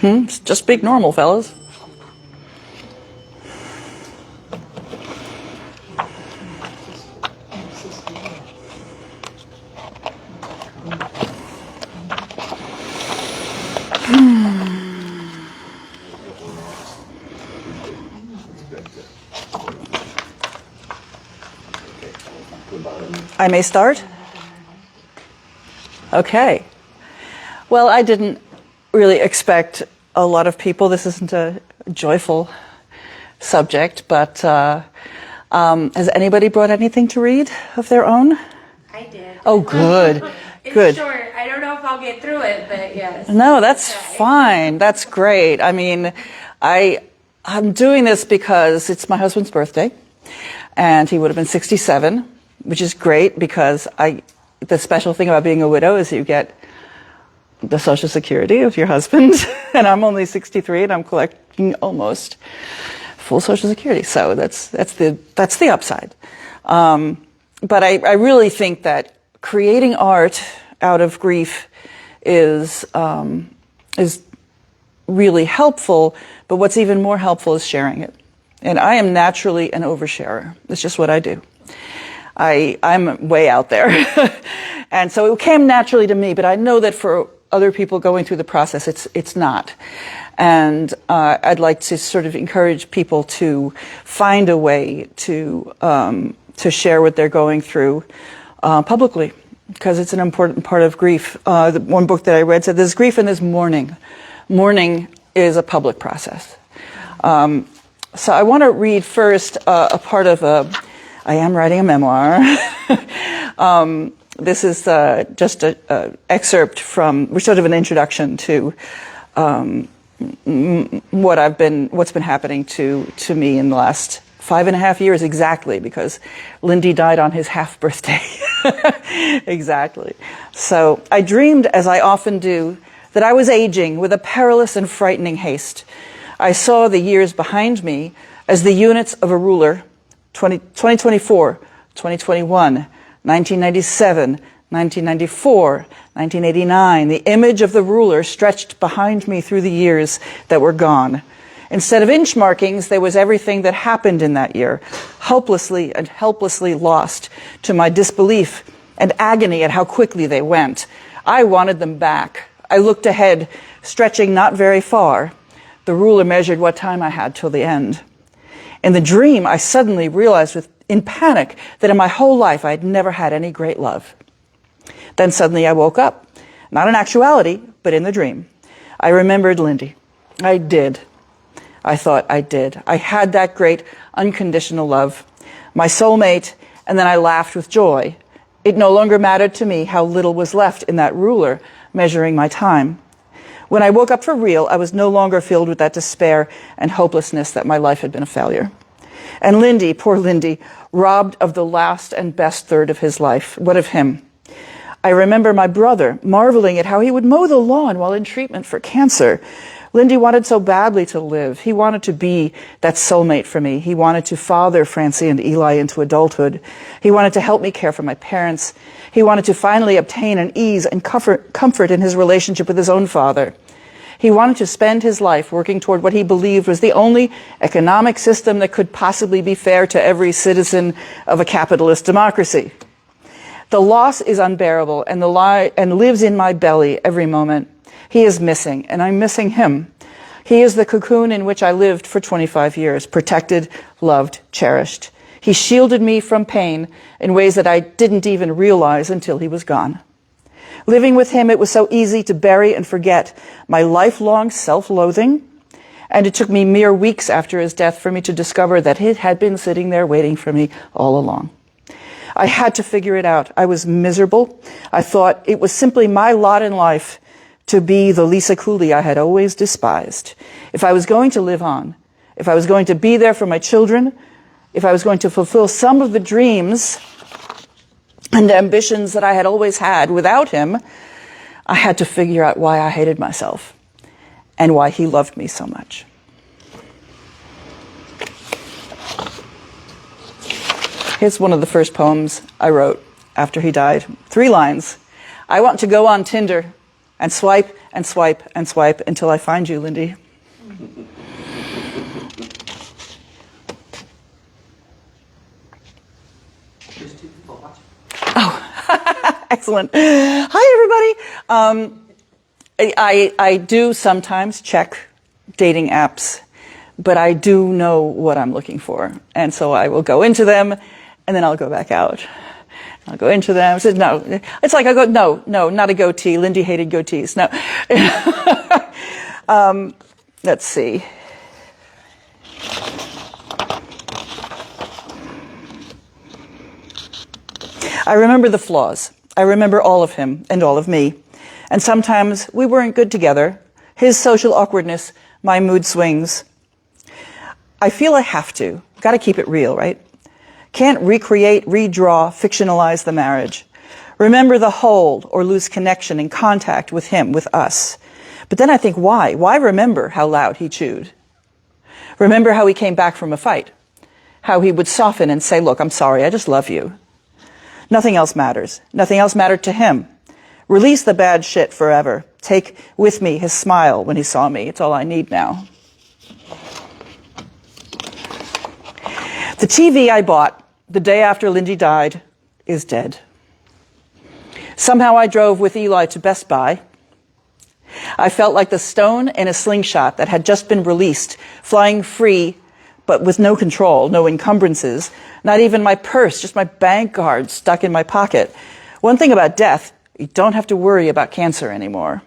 Just speak normal, fellas. I may start? Okay. Well, I didn't really expect a lot of people. This isn't a joyful subject, but has anybody brought anything to read of their own? I did. Oh, good. It's Good. short. I don't know if I'll get through it, but yes. No, that's fine. That's great. I mean, I'm doing this because it's my husband's birthday, and he would have been 67, which is great because the special thing about being a widow is you get the Social Security of your husband, and I'm only 63, and I'm collecting almost full Social Security. So that's the upside. But I really think that creating art out of grief is really helpful. But what's even more helpful is sharing it. And I am naturally an oversharer. It's just what I do. I'm way out there. And so it came naturally to me, but I know that for other people going through the process, it's not. And I'd like to sort of encourage people to find a way to share what they're going through publicly, because it's an important part of grief. One book that I read said there's grief and there's mourning. Mourning is a public process. So I want to read first a part of I am writing a memoir. This is just an excerpt from, sort of an introduction to what's been happening to me in the last 5.5 years exactly, because Lindy died on his half birthday. Exactly. So I dreamed, as I often do, that I was aging with a perilous and frightening haste. I saw the years behind me as the units of a ruler. 2024, 2021, 1997, 1994, 1989. The image of the ruler stretched behind me through the years that were gone. Instead of inch markings, there was everything that happened in that year, hopelessly and helplessly lost to my disbelief and agony at how quickly they went. I wanted them back. I looked ahead, stretching not very far. The ruler measured what time I had till the end. In the dream, I suddenly realized in panic that in my whole life I had never had any great love. Then suddenly I woke up, not in actuality, but in the dream. I remembered Lindy. I did. I thought I did. I had that great unconditional love, my soulmate, and then I laughed with joy. It no longer mattered to me how little was left in that ruler measuring my time. When I woke up for real, I was no longer filled with that despair and hopelessness that my life had been a failure. And Lindy, poor Lindy, robbed of the last and best third of his life. What of him? I remember my brother marveling at how he would mow the lawn while in treatment for cancer. Lindy wanted so badly to live. He wanted to be that soulmate for me. He wanted to father Francie and Eli into adulthood. He wanted to help me care for my parents. He wanted to finally obtain an ease and comfort in his relationship with his own father. He wanted to spend his life working toward what he believed was the only economic system that could possibly be fair to every citizen of a capitalist democracy. The loss is unbearable and lives in my belly every moment. He is missing, and I'm missing him. He is the cocoon in which I lived for 25 years, protected, loved, cherished. He shielded me from pain in ways that I didn't even realize until he was gone. Living with him, it was so easy to bury and forget my lifelong self-loathing, and it took me mere weeks after his death for me to discover that it had been sitting there waiting for me all along. I had to figure it out. I was miserable. I thought it was simply my lot in life to be the Lisa Cooley I had always despised. If I was going to live on, if I was going to be there for my children, if I was going to fulfill some of the dreams and ambitions that I had always had without him, I had to figure out why I hated myself and why he loved me so much. Here's one of the first poems I wrote after he died. 3 lines. I want to go on Tinder and swipe and swipe and swipe until I find you, Lindy. Oh, excellent. Hi, everybody. I do sometimes check dating apps, but I do know what I'm looking for. And so I will go into them, and then I'll go back out. I'll go into them. I said, no. It's like I go, no, not a goatee. Lindy hated goatees. No. Let's see. I remember the flaws. I remember all of him and all of me. And sometimes we weren't good together. His social awkwardness, my mood swings. I feel I have to. Got to keep it real, right? Can't recreate, redraw, fictionalize the marriage. Remember the hold or lose connection and contact with him, with us. But then I think, why? Why remember how loud he chewed? Remember how he came back from a fight? How he would soften and say, look, I'm sorry, I just love you. Nothing else matters. Nothing else mattered to him. Release the bad shit forever. Take with me his smile when he saw me. It's all I need now. The TV I bought the day after Lindy died is dead. Somehow I drove with Eli to Best Buy. I felt like the stone in a slingshot that had just been released, flying free, but with no control, no encumbrances, not even my purse, just my bank card stuck in my pocket. One thing about death, you don't have to worry about cancer anymore.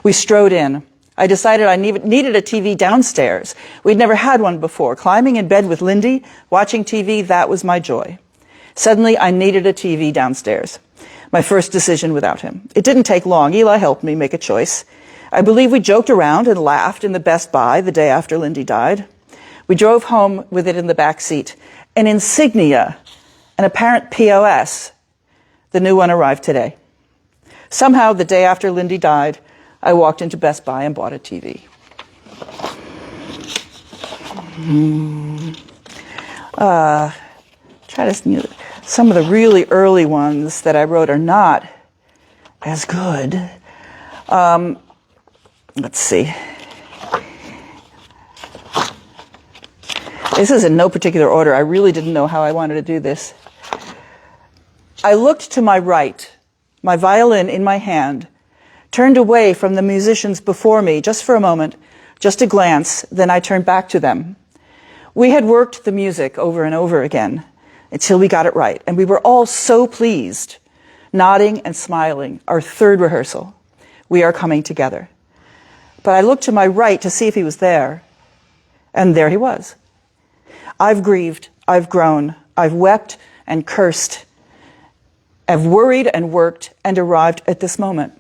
We strode in. I decided I needed a TV downstairs. We'd never had one before. Climbing in bed with Lindy, watching TV, that was my joy. Suddenly, I needed a TV downstairs. My first decision without him. It didn't take long. Eli helped me make a choice. I believe we joked around and laughed in the Best Buy the day after Lindy died. We drove home with it in the back seat. An insignia, an apparent POS. The new one arrived today. Somehow, the day after Lindy died, I walked into Best Buy and bought a TV. Some of the really early ones that I wrote are not as good. Let's see. This is in no particular order. I really didn't know how I wanted to do this. I looked to my right, my violin in my hand, turned away from the musicians before me just for a moment, just a glance, then I turned back to them. We had worked the music over and over again until we got it right, and we were all so pleased, nodding and smiling, our third rehearsal. We are coming together. But I looked to my right to see if he was there, and there he was. I've grieved, I've grown, I've wept and cursed, I've worried and worked and arrived at this moment.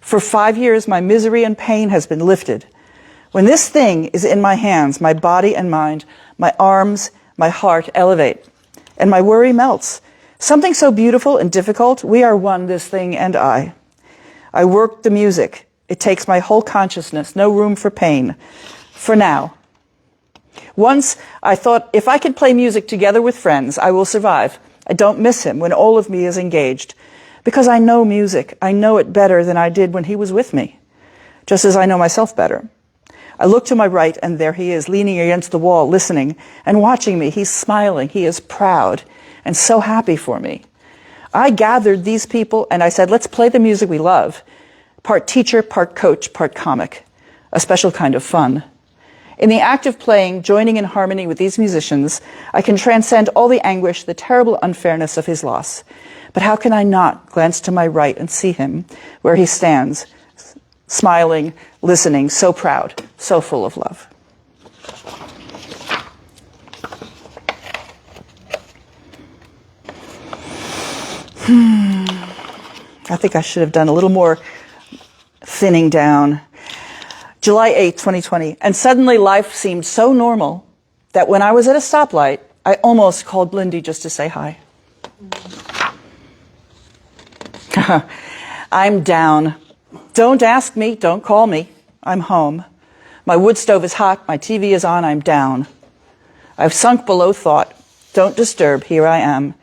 For 5 years, my misery and pain has been lifted. When this thing is in my hands, my body and mind, my arms, my heart elevate, and my worry melts. Something so beautiful and difficult, we are one, this thing and I. I work the music. It takes my whole consciousness, no room for pain. For now. Once I thought, if I could play music together with friends, I will survive. I don't miss him when all of me is engaged. Because I know music. I know it better than I did when he was with me. Just as I know myself better. I look to my right, and there he is, leaning against the wall, listening and watching me. He's smiling. He is proud and so happy for me. I gathered these people, and I said, let's play the music we love. Part teacher, part coach, part comic. A special kind of fun. In the act of playing, joining in harmony with these musicians, I can transcend all the anguish, the terrible unfairness of his loss. But how can I not glance to my right and see him where he stands, smiling, listening, so proud, so full of love? I think I should have done a little more thinning down. July 8th, 2020, and suddenly life seemed so normal that when I was at a stoplight, I almost called Lindy just to say hi. I'm down. Don't ask me, don't call me. I'm home. My wood stove is hot, my TV is on, I'm down. I've sunk below thought. Don't disturb, here I am.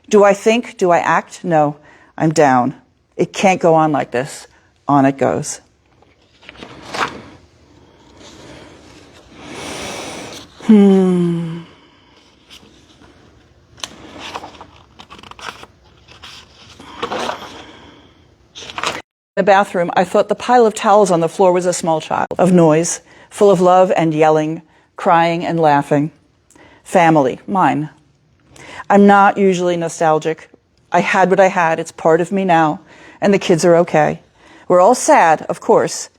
Do I think, do I act? No, I'm down. It can't go on like this. on it goes. In the bathroom, I thought the pile of towels on the floor was a small child of noise, full of love and yelling, crying and laughing. Family, mine. I'm not usually nostalgic. I had what I had. It's part of me now. And the kids are okay. We're all sad, of course.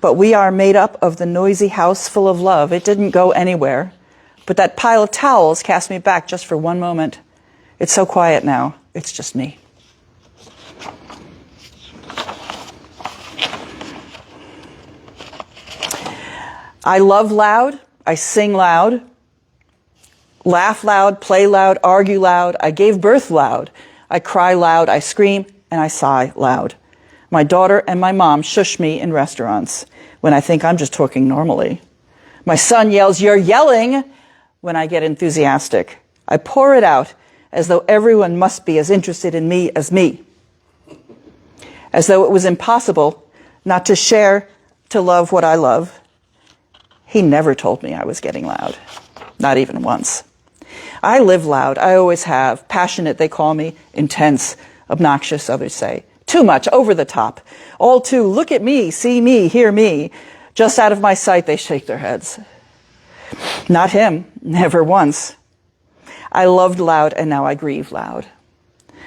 But we are made up of the noisy house full of love. It didn't go anywhere. But that pile of towels cast me back just for one moment. It's so quiet now. It's just me. I love loud. I sing loud. Laugh loud, play loud, argue loud. I gave birth loud. I cry loud, I scream, and I sigh loud. My daughter and my mom shush me in restaurants when I think I'm just talking normally. My son yells, "You're yelling," when I get enthusiastic. I pour it out as though everyone must be as interested in me as me. As though it was impossible not to share, to love what I love. He never told me I was getting loud. Not even once. I live loud. I always have. Passionate, they call me. Intense. Obnoxious, others say. Too much, over the top. All too, look at me, see me, hear me. Just out of my sight, they shake their heads. Not him. Never once. I loved loud, and now I grieve loud.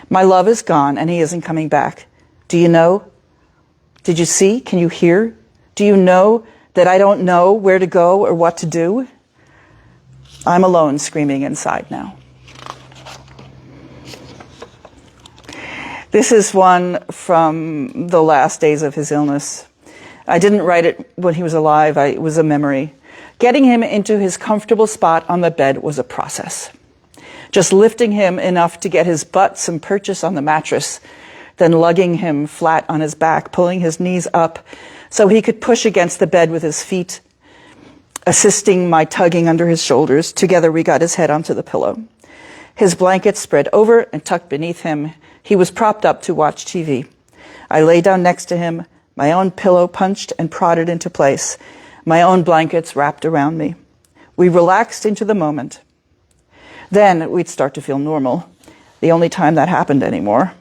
My love is gone, and he isn't coming back. Do you know? Did you see? Can you hear? Do you know that I don't know where to go or what to do? I'm alone, screaming inside now. This is one from the last days of his illness. I didn't write it when he was alive. It was a memory. Getting him into his comfortable spot on the bed was a process. Just lifting him enough to get his butt some purchase on the mattress, then lugging him flat on his back, pulling his knees up so he could push against the bed with his feet, assisting my tugging under his shoulders. Together we got his head onto the pillow. His blanket spread over and tucked beneath him. He was propped up to watch TV. I lay down next to him, my own pillow punched and prodded into place, my own blankets wrapped around me. We relaxed into the moment. Then we'd start to feel normal, the only time that happened anymore.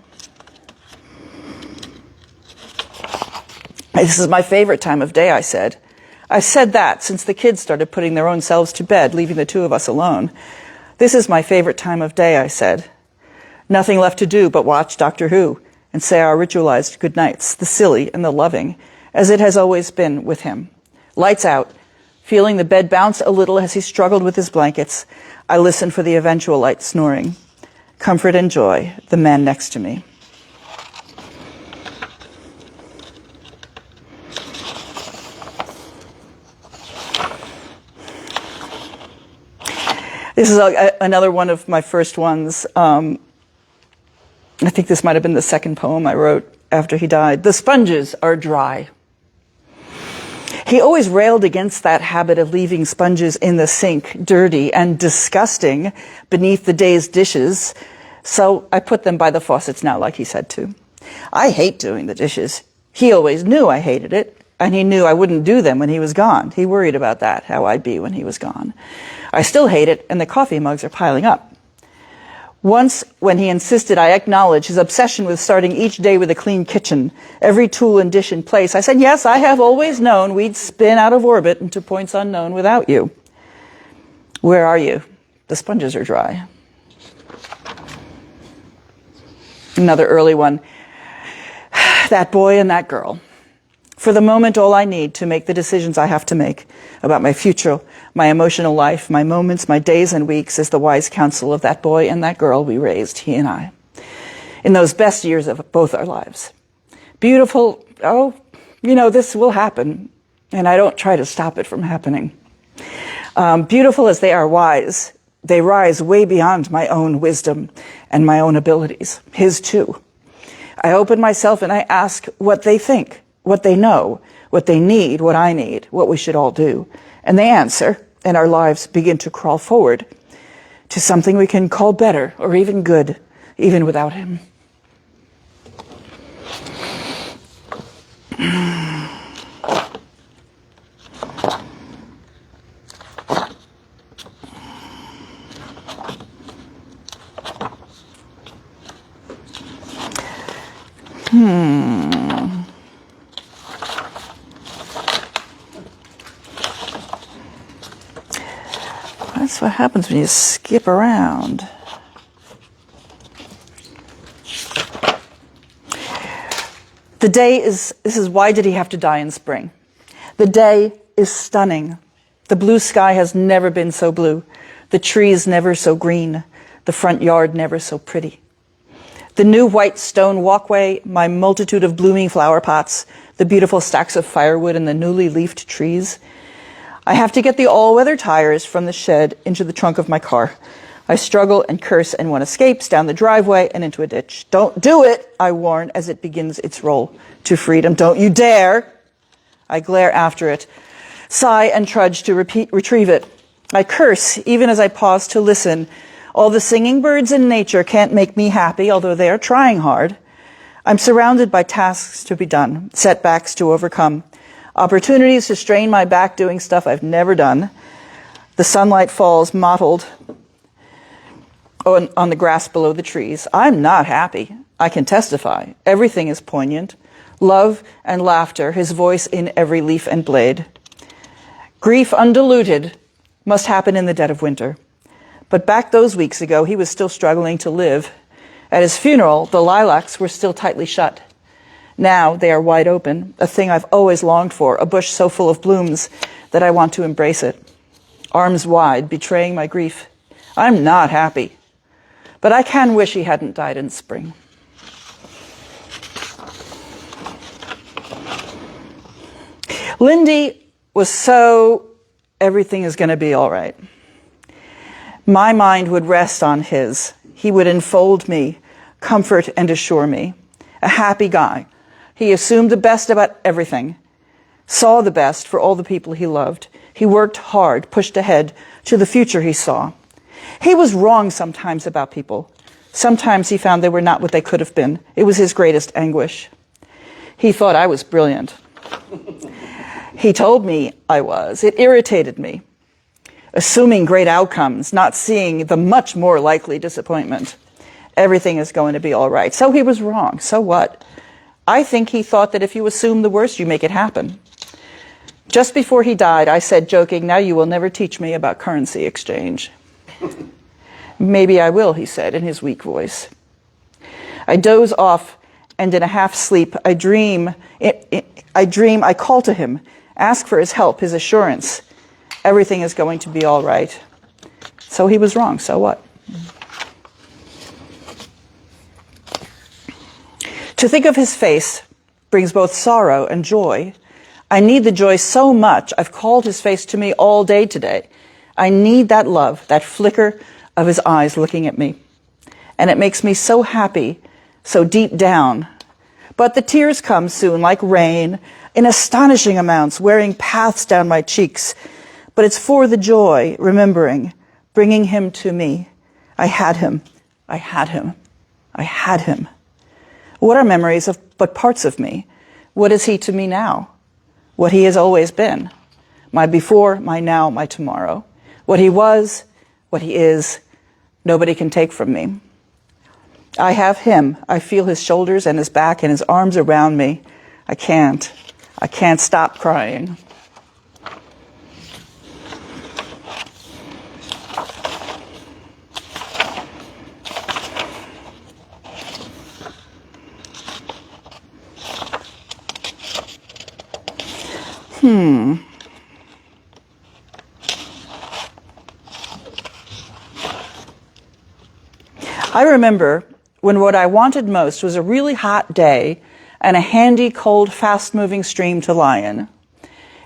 This is my favorite time of day, I said. I've said that since the kids started putting their own selves to bed, leaving the two of us alone. This is my favorite time of day, I said. Nothing left to do but watch Doctor Who and say our ritualized good nights, the silly and the loving, as it has always been with him. Lights out, feeling the bed bounce a little as he struggled with his blankets. I listened for the eventual light snoring. Comfort and joy, the man next to me. This is another one of my first ones. I think this might have been the second poem I wrote after he died. The sponges are dry. He always railed against that habit of leaving sponges in the sink, dirty and disgusting, beneath the day's dishes. So I put them by the faucets now, like he said to. I hate doing the dishes. He always knew I hated it, and he knew I wouldn't do them when he was gone. He worried about that, how I'd be when he was gone. I still hate it, and the coffee mugs are piling up. Once, when he insisted I acknowledge his obsession with starting each day with a clean kitchen, every tool and dish in place, I said, yes, I have always known we'd spin out of orbit into points unknown without you. Where are you? The sponges are dry. Another early one. That boy and that girl. For the moment, all I need to make the decisions I have to make about my future, my emotional life, my moments, my days and weeks is the wise counsel of that boy and that girl we raised, he and I, in those best years of both our lives. Beautiful, this will happen, and I don't try to stop it from happening. Beautiful as they are wise, they rise way beyond my own wisdom and my own abilities, his too. I open myself and I ask what they think, what they know, what they need, what I need, what we should all do. And they answer, and our lives begin to crawl forward to something we can call better or even good, even without him. That's what happens when you skip around. The day is, this is why did he have to die in spring? The day is stunning. The blue sky has never been so blue. The trees never so green. The front yard never so pretty. The new white stone walkway, my multitude of blooming flower pots, the beautiful stacks of firewood and the newly leafed trees. I have to get the all-weather tires from the shed into the trunk of my car. I struggle and curse, and one escapes down the driveway and into a ditch. Don't do it, I warn as it begins its roll to freedom. Don't you dare! I glare after it, sigh and trudge to retrieve it. I curse even as I pause to listen. All the singing birds in nature can't make me happy, although they are trying hard. I'm surrounded by tasks to be done, setbacks to overcome, opportunities to strain my back doing stuff I've never done. The sunlight falls mottled on the grass below the trees. I'm not happy. I can testify. Everything is poignant. Love and laughter, his voice in every leaf and blade. Grief undiluted must happen in the dead of winter. But back those weeks ago, he was still struggling to live. At his funeral, the lilacs were still tightly shut. Now they are wide open, a thing I've always longed for, a bush so full of blooms that I want to embrace it. Arms wide, betraying my grief. I'm not happy. But I can wish he hadn't died in spring. Lindy was so everything is going to be all right. My mind would rest on his. He would enfold me, comfort and assure me. A happy guy. He assumed the best about everything, saw the best for all the people he loved. He worked hard, pushed ahead to the future he saw. He was wrong sometimes about people. Sometimes he found they were not what they could have been. It was his greatest anguish. He thought I was brilliant. He told me I was. It irritated me. Assuming great outcomes, not seeing the much more likely disappointment. Everything is going to be all right. So he was wrong. So what? I think he thought that if you assume the worst, you make it happen. Just before he died, I said, joking, now you will never teach me about currency exchange. Maybe I will, he said in his weak voice. I doze off, and in a half sleep, I dream, I call to him, ask for his help, his assurance. Everything is going to be all right. So he was wrong, so what? To think of his face brings both sorrow and joy. I need the joy so much, I've called his face to me all day today. I need that love, that flicker of his eyes looking at me. And it makes me so happy, so deep down. But the tears come soon, like rain, in astonishing amounts, wearing paths down my cheeks. But it's for the joy, remembering, bringing him to me. I had him. I had him. I had him. What are memories of but parts of me? What is he to me now? What he has always been. My before, my now, my tomorrow. What he was, what he is, nobody can take from me. I have him. I feel his shoulders and his back and his arms around me. I can't stop crying. I remember when what I wanted most was a really hot day and a handy, cold, fast-moving stream to lie in.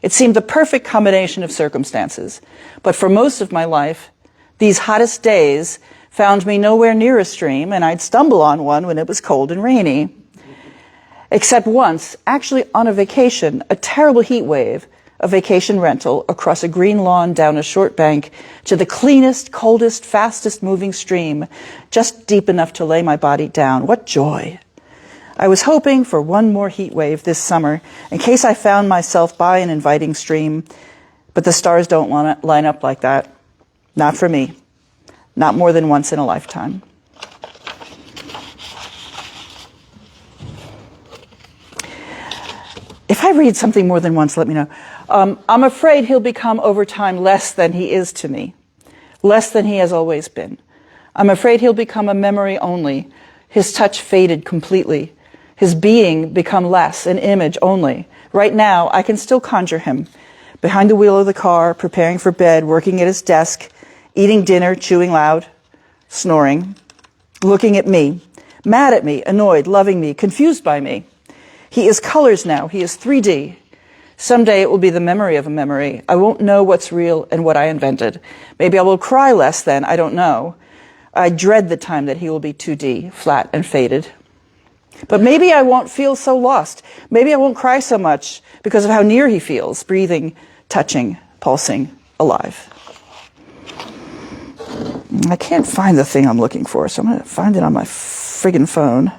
It seemed the perfect combination of circumstances. But for most of my life, these hottest days found me nowhere near a stream, and I'd stumble on one when it was cold and rainy. Except once, actually on a vacation, a terrible heat wave, a vacation rental across a green lawn down a short bank to the cleanest, coldest, fastest moving stream, just deep enough to lay my body down. What joy! I was hoping for one more heat wave this summer in case I found myself by an inviting stream, but the stars don't line up like that. Not for me. Not more than once in a lifetime. If I read something more than once, let me know. I'm afraid he'll become over time less than he is to me, less than he has always been. I'm afraid he'll become a memory only, his touch faded completely, his being become less, an image only. Right now, I can still conjure him, behind the wheel of the car, preparing for bed, working at his desk, eating dinner, chewing loud, snoring, looking at me, mad at me, annoyed, loving me, confused by me. He is colors now. He is 3D. Someday it will be the memory of a memory. I won't know what's real and what I invented. Maybe I will cry less then. I don't know. I dread the time that he will be 2D, flat and faded. But maybe I won't feel so lost. Maybe I won't cry so much because of how near he feels, breathing, touching, pulsing, alive. I can't find the thing I'm looking for, so I'm going to find it on my friggin' phone.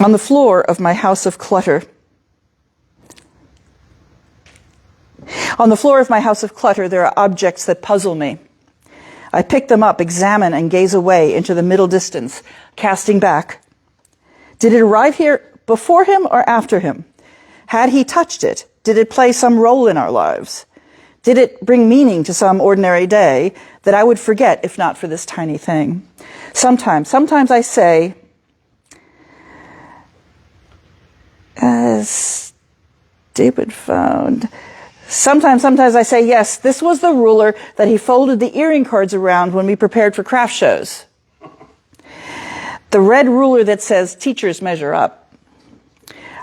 On the floor of my house of clutter. On the floor of my house of clutter, there are objects that puzzle me. I pick them up, examine, and gaze away into the middle distance, casting back. Did it arrive here before him or after him? Had he touched it? Did it play some role in our lives? Did it bring meaning to some ordinary day that I would forget if not for this tiny thing? Sometimes I say, stupid phone. Sometimes I say, yes, this was the ruler that he folded the earring cards around when we prepared for craft shows. The red ruler that says teachers measure up.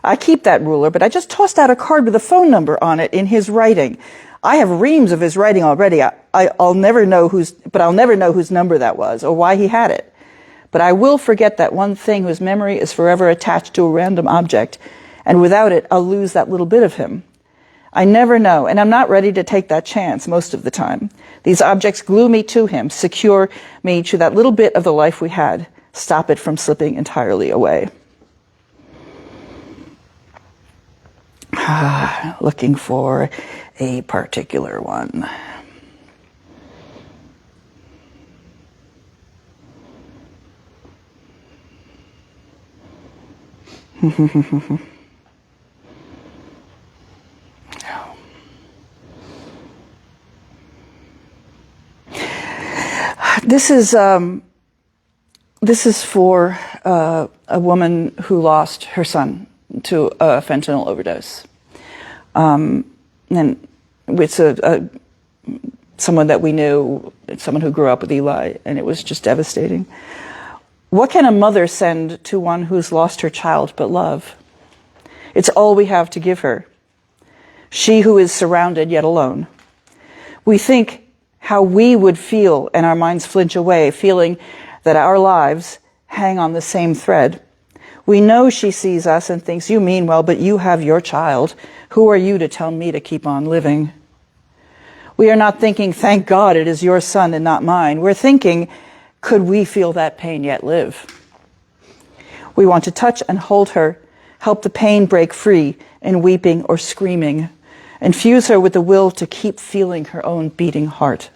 I keep that ruler, but I just tossed out a card with a phone number on it in his writing. I have reams of his writing already. I'll never know whose number that was or why he had it. But I will forget that one thing whose memory is forever attached to a random object, and without it, I'll lose that little bit of him. I never know, and I'm not ready to take that chance most of the time. These objects glue me to him, secure me to that little bit of the life we had, stop it from slipping entirely away. Looking for a particular one. This is for a woman who lost her son to a fentanyl overdose. And it's someone that we knew, someone who grew up with Eli, and it was just devastating. What can a mother send to one who's lost her child but love? It's all we have to give her. She who is surrounded yet alone. We think how we would feel, and our minds flinch away, feeling that our lives hang on the same thread. We know she sees us and thinks, you mean well, but you have your child. Who are you to tell me to keep on living? We are not thinking, thank God it is your son and not mine. We're thinking, could we feel that pain yet live? We want to touch and hold her, help the pain break free in weeping or screaming, infuse her with the will to keep feeling her own beating heart.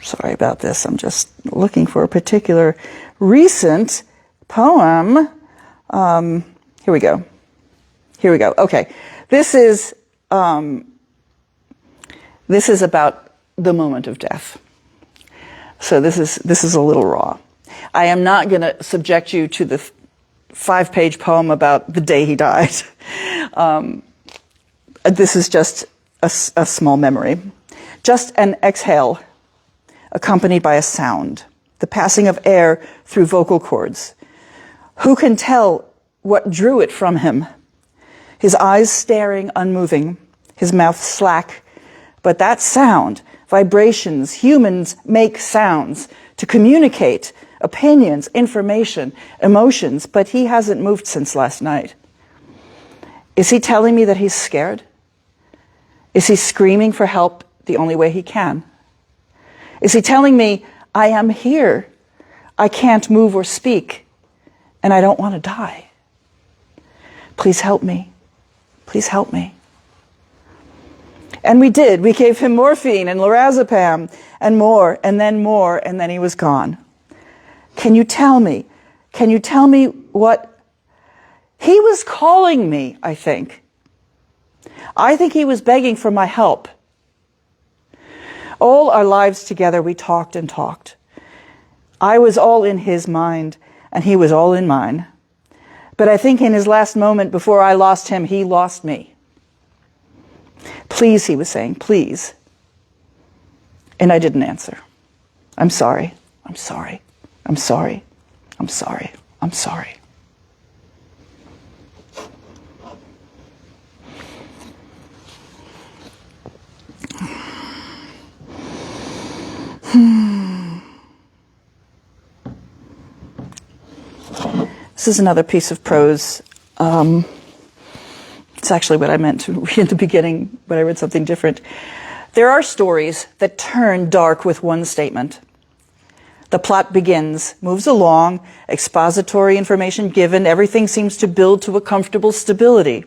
Sorry about this. I'm just looking for a particular recent poem. Here we go. Okay. This is about the moment of death. So this is a little raw. I am not going to subject you to the 5-page poem about the day he died. This is just a small memory. Just an exhale, accompanied by a sound, the passing of air through vocal cords. Who can tell what drew it from him? his eyes staring, unmoving, his mouth slack. But that sound, vibrations, humans make sounds to communicate opinions, information, emotions, but he hasn't moved since last night. Is he telling me that he's scared? Is he screaming for help the only way he can? Is he telling me, I am here, I can't move or speak, and I don't want to die? Please help me. Please help me. And we did. We gave him morphine and lorazepam and then he was gone. Can you tell me what? He was calling me, I think. I think he was begging for my help. All our lives together, we talked and talked. I was all in his mind, and he was all in mine. But I think in his last moment before I lost him, he lost me. Please, he was saying, please. And I didn't answer. I'm sorry. I'm sorry. I'm sorry. I'm sorry. I'm sorry. This is another piece of prose. It's actually what I meant to read in the beginning, but I read something different. There are stories that turn dark with one statement. The plot begins, moves along, expository information given, everything seems to build to a comfortable stability.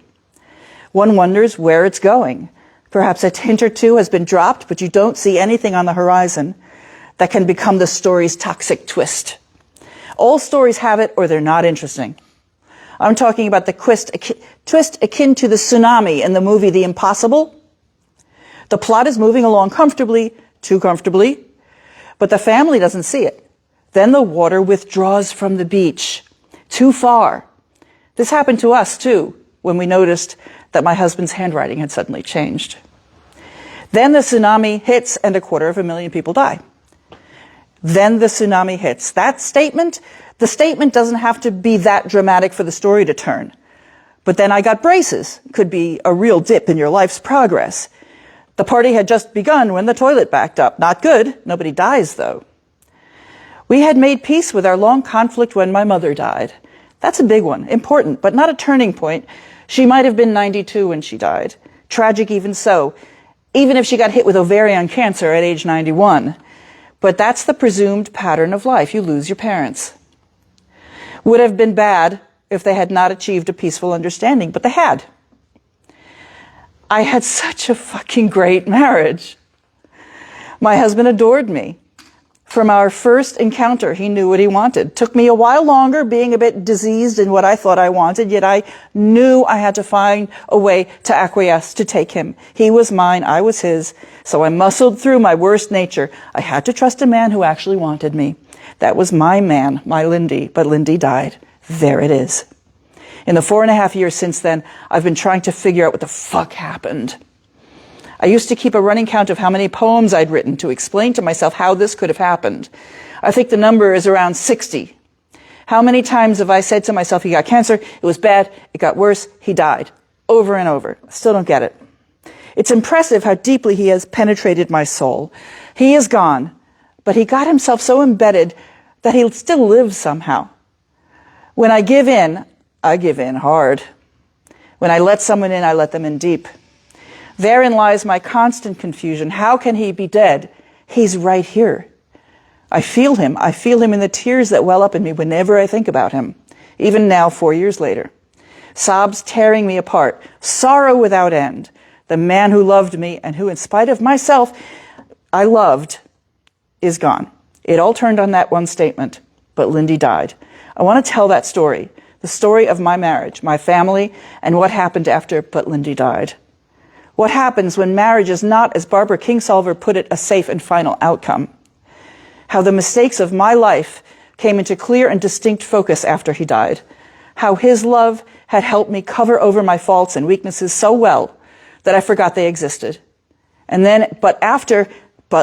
One wonders where it's going. Perhaps a hint or two has been dropped, but you don't see anything on the horizon that can become the story's toxic twist. All stories have it, or they're not interesting. I'm talking about the twist akin to the tsunami in the movie The Impossible. The plot is moving along comfortably, too comfortably, but the family doesn't see it. Then the water withdraws from the beach, too far. This happened to us, too, when we noticed that my husband's handwriting had suddenly changed. Then the tsunami hits and 250,000 people die. Then the tsunami hits. That statement, the statement doesn't have to be that dramatic for the story to turn. But then I got braces. Could be a real dip in your life's progress. The party had just begun when the toilet backed up. Not good. Nobody dies, though. We had made peace with our long conflict when my mother died. That's a big one. Important, but not a turning point. She might have been 92 when she died. Tragic even so. Even if she got hit with ovarian cancer at age 91. But that's the presumed pattern of life. You lose your parents. Would have been bad if they had not achieved a peaceful understanding, but they had. I had such a fucking great marriage. My husband adored me. From our first encounter, he knew what he wanted. Took me a while longer, being a bit diseased in what I thought I wanted, yet I knew I had to find a way to acquiesce, to take him. He was mine, I was his, so I muscled through my worst nature. I had to trust a man who actually wanted me. That was my man, my Lindy, but Lindy died. There it is. In the 4.5 years since then, I've been trying to figure out what the fuck happened. I used to keep a running count of how many poems I'd written to explain to myself how this could have happened. I think the number is around 60. How many times have I said to myself, he got cancer, it was bad, it got worse, he died. Over and over. I still don't get it. It's impressive how deeply he has penetrated my soul. He is gone, but he got himself so embedded that he still lives somehow. When I give in hard. When I let someone in, I let them in deep. Therein lies my constant confusion. How can he be dead? He's right here. I feel him. I feel him in the tears that well up in me whenever I think about him. Even now, 4 years later. Sobs tearing me apart. Sorrow without end. The man who loved me and who, in spite of myself, I loved, is gone. It all turned on that one statement. But Lindy died. I want to tell that story. The story of my marriage, my family, and what happened after but Lindy died. What happens when marriage is not, as Barbara Kingsolver put it, a safe and final outcome. How the mistakes of my life came into clear and distinct focus after he died. How his love had helped me cover over my faults and weaknesses so well that I forgot they existed. And then, but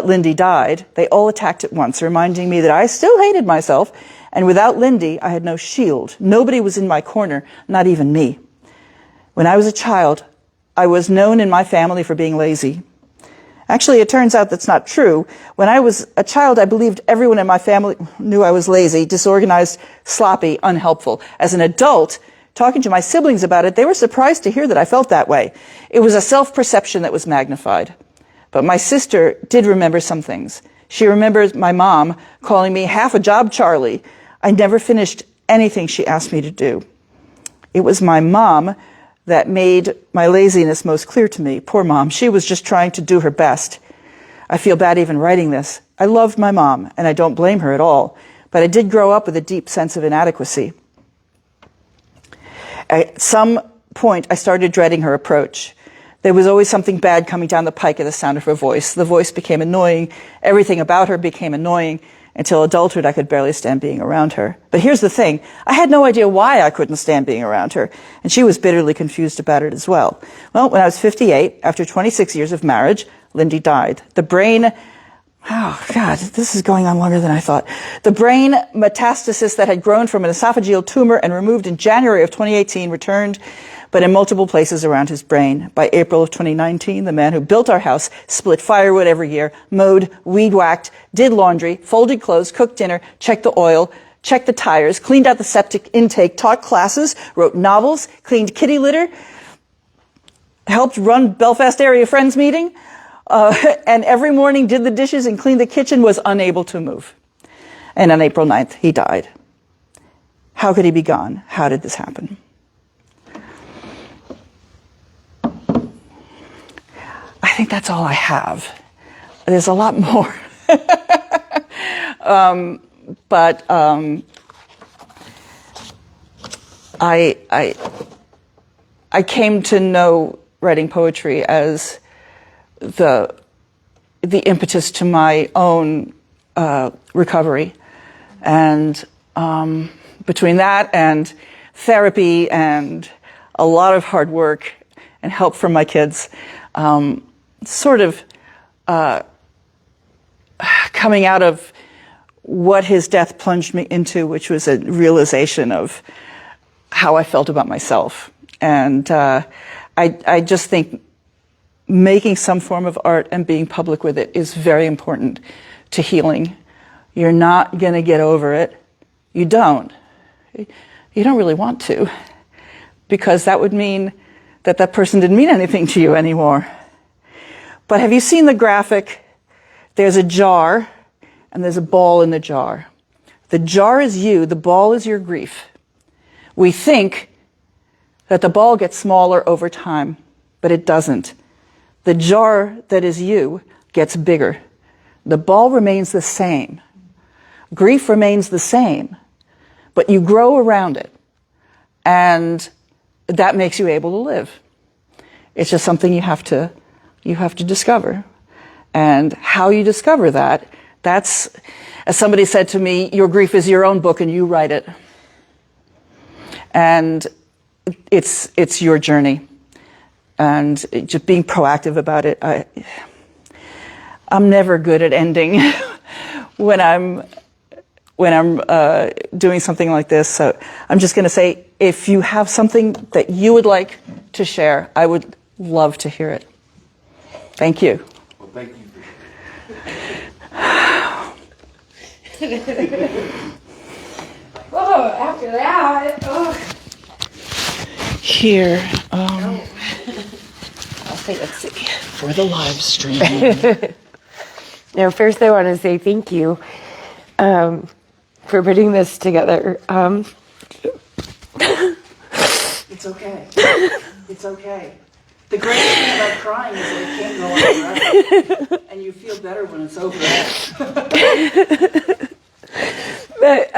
Lindy died, they all attacked at once, reminding me that I still hated myself, and without Lindy, I had no shield. Nobody was in my corner, not even me. When I was a child, I was known in my family for being lazy. Actually, it turns out that's not true. When I was a child, I believed everyone in my family knew I was lazy, disorganized, sloppy, unhelpful. As an adult, talking to my siblings about it, they were surprised to hear that I felt that way. It was a self-perception that was magnified. But my sister did remember some things. She remembers my mom calling me half a job Charlie. I never finished anything she asked me to do. It was my mom that made my laziness most clear to me. Poor mom. She was just trying to do her best. I feel bad even writing this. I loved my mom, and I don't blame her at all. But I did grow up with a deep sense of inadequacy. At some point, I started dreading her approach. There was always something bad coming down the pike at the sound of her voice. The voice became annoying. Everything about her became annoying. Until adulthood, I could barely stand being around her. But here's the thing. I had no idea why I couldn't stand being around her. And she was bitterly confused about it as well. Well, when I was 58, after 26 years of marriage, Lindy died. The brain, oh God, this is going on longer than I thought. The brain metastasis that had grown from an esophageal tumor and removed in January of 2018 returned, but in multiple places around his brain. By April of 2019, the man who built our house split firewood every year, mowed, weed whacked, did laundry, folded clothes, cooked dinner, checked the oil, checked the tires, cleaned out the septic intake, taught classes, wrote novels, cleaned kitty litter, helped run Belfast Area Friends meeting, and every morning did the dishes and cleaned the kitchen, was unable to move. And on April 9th, he died. How could he be gone? How did this happen? I think that's all I have. There's a lot more. But I came to know writing poetry as the impetus to my own recovery. And between that and therapy and a lot of hard work and help from my kids, sort of coming out of what his death plunged me into, which was a realization of how I felt about myself. And I just think making some form of art and being public with it is very important to healing. You're not going to get over it. You don't. You don't really want to, because that would mean that that person didn't mean anything to you anymore. But have you seen the graphic? There's a jar, and there's a ball in the jar. The jar is you, the ball is your grief. We think that the ball gets smaller over time, but it doesn't. The jar that is you gets bigger. The ball remains the same. Grief remains the same, but you grow around it, and that makes you able to live. It's just something you have to discover. And how you discover that, that's, as somebody said to me, your grief is your own book and you write it. And it's your journey. And just being proactive about it. I'm never good at ending when I'm doing something like this. So I'm just going to say, if you have something that you would like to share, I would love to hear it. Thank you. Well, thank you for Whoa, after that. Oh. Here, I'll say, let's see, for the live stream. Now, first I want to say thank you for putting this together. It's okay. It's okay. The great thing about crying is that it can't go on forever, and you feel better when it's over. But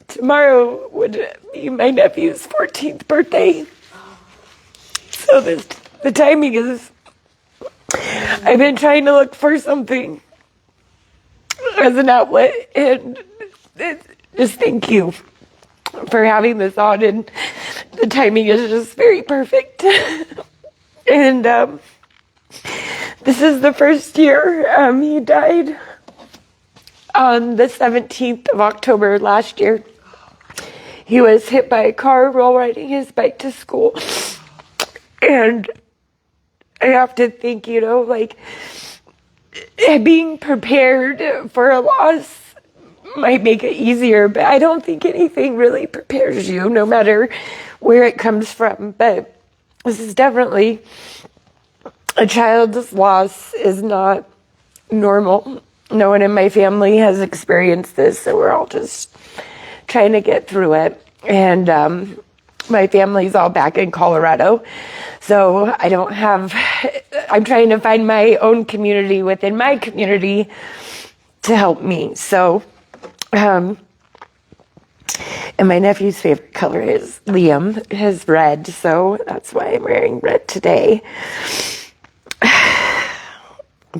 tomorrow would be my nephew's 14th birthday. So the timing is, I've been trying to look for something as an outlet, and just thank you for having this on, and the timing is just very perfect. And this is the first year. He died on the 17th of October last year. He was hit by a car while riding his bike to school. And I have to think, like being prepared for a loss might make it easier, but I don't think anything really prepares you, no matter where it comes from. But this is definitely, a child's loss is not normal. No one in my family has experienced this, so we're all just trying to get through it. And my family's all back in Colorado, so I'm trying to find my own community within my community to help me. So, and my nephew's favorite color is Liam, his red, so that's why I'm wearing red today.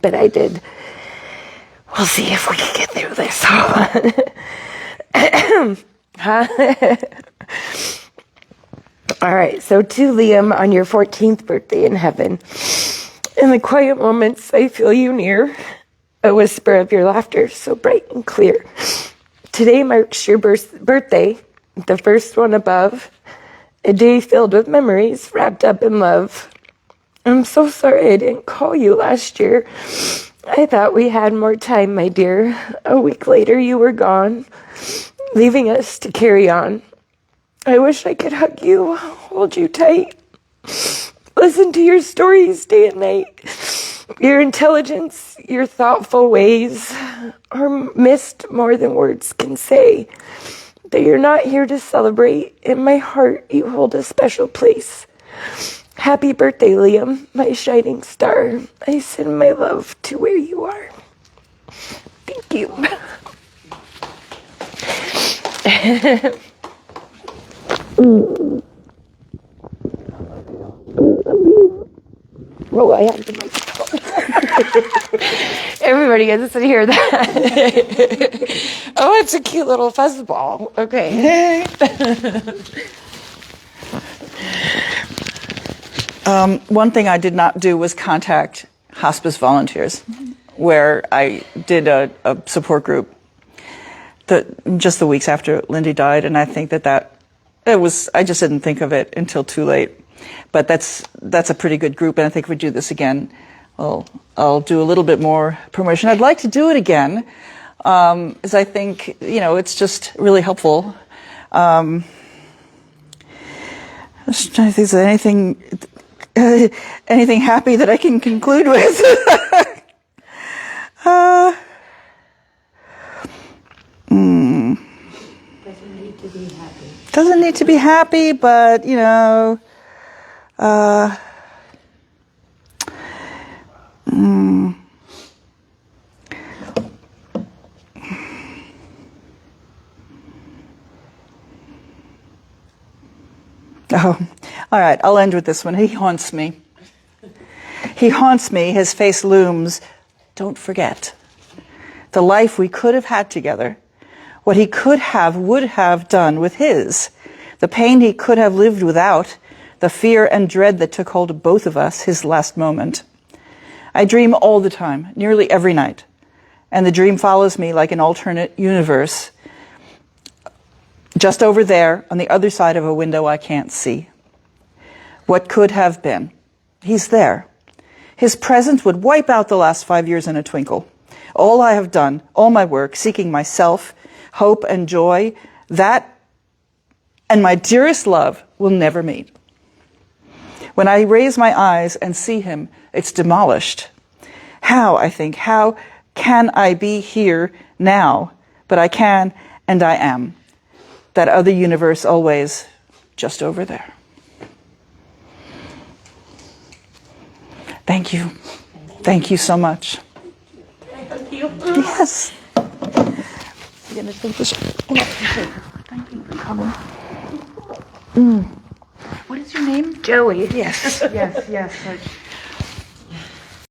But we'll see if we can get through this. All right, so to Liam, on your 14th birthday in heaven, in the quiet moments I feel you near, a whisper of your laughter so bright and clear. Today marks your birthday, the first one above, a day filled with memories wrapped up in love. I'm so sorry I didn't call you last year. I thought we had more time, my dear. A week later, you were gone, leaving us to carry on. I wish I could hug you, hold you tight, listen to your stories day and night. Your intelligence, your thoughtful ways are missed more than words can say. That you're not here to celebrate, in my heart you hold a special place. Happy birthday, Liam, my shining star. I send my love to where you are. Thank you. Oh, I have the microphone. Everybody gets to hear that. Oh, it's a cute little fuzzball. Okay. One thing I did not do was contact hospice volunteers, where I did a support group just the weeks after Lindy died, and I think I just didn't think of it until too late. But that's a pretty good group, and I think if we do this again, I'll do a little bit more promotion. I'd like to do it again, as I think, it's just really helpful. I was trying to think, is there anything happy that I can conclude with? Doesn't need to be happy. Doesn't need to be happy, but, Oh, all right, I'll end with this one. He haunts me. He haunts me, his face looms. Don't forget. The life we could have had together. What he would have done with his. The pain he could have lived without. The fear and dread that took hold of both of us, his last moment. I dream all the time, nearly every night. And the dream follows me like an alternate universe. Just over there, on the other side of a window I can't see. What could have been. He's there. His presence would wipe out the last 5 years in a twinkle. All I have done, all my work, seeking myself, hope and joy, that and my dearest love will never meet. When I raise my eyes and see him, it's demolished. How can I be here now? But I can, and I am. That other universe always just over there. Thank you. Thank you so much. Thank you. Yes. I'm going to take this. Thank you for coming. What is your name? Joey. Yes. Yes.